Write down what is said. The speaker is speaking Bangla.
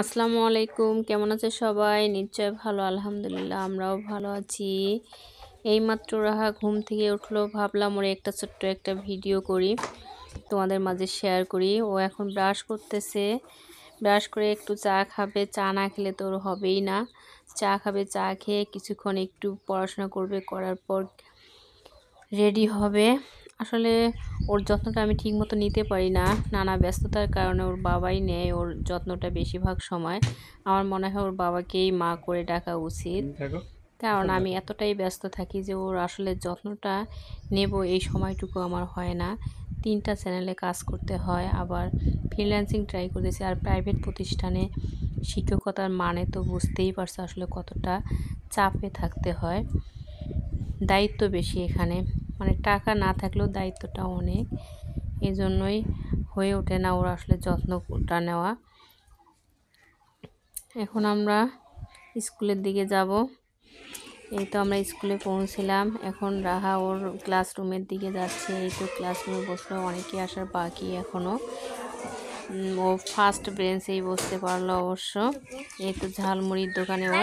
আসসালামু আলাইকুম, কেমন আছে সবাই? নিশ্চয় ভালো, আলহামদুলিল্লাহ আমরাও ভালো আছি। এইমাত্র রাহা ঘুম থেকে উঠলো, ভাবলাম ওর একটা ছোট্ট একটা ভিডিও করি, তোমাদের মাঝে শেয়ার করি। ও এখন ব্রাশ করতেছে, ব্রাশ করে একটু চা খাবে, চা না খেলে তো ওর হবেই না। চা খাবে, চা খেয়ে কিছুক্ষণ একটু পড়াশোনা করবে, করার পর রেডি হবে। আসলে ওর যত্নটা আমি ঠিকমতো নিতে পারি না, নানা ব্যস্ততার কারণে ওর বাবাই নেয় ওর যত্নটা বেশিরভাগ সময়। আমার মনে হয় ওর বাবাকেই মা করে ডাকা উচিত, কারণ আমি এতটাই ব্যস্ত থাকি যে ওর আসলে যত্নটা নেব এই সময়টুকু আমার হয় না। 3টা চ্যানেলে কাজ করতে হয়, আবার ফ্রিল্যান্সিং ট্রাই করতেছি, আর প্রাইভেট প্রতিষ্ঠানে শিক্ষকতার মানে তো বুঝতেই পারছে আসলে কতটা চাপে থাকতে হয়। দায়িত্ব বেশি এখানে, মানে টাকা না থাকলেও দায়িত্বটা অনেক, এই জন্যই হয়ে ওঠে না ওর আসলে যত্নটা নেওয়া। এখন আমরা স্কুলের দিকে যাব। এই তো আমরা স্কুলে পৌঁছলাম, এখন রাহা ওর ক্লাসরুমের দিকে যাচ্ছে। এই তো ক্লাসরুমে বসলো, অনেকে আসার বাকি এখনও। ও ফার্স্ট বেঞ্চেই বসতে পারলো অবশ্য। এই তো ঝালমুড়ির দোকানে ও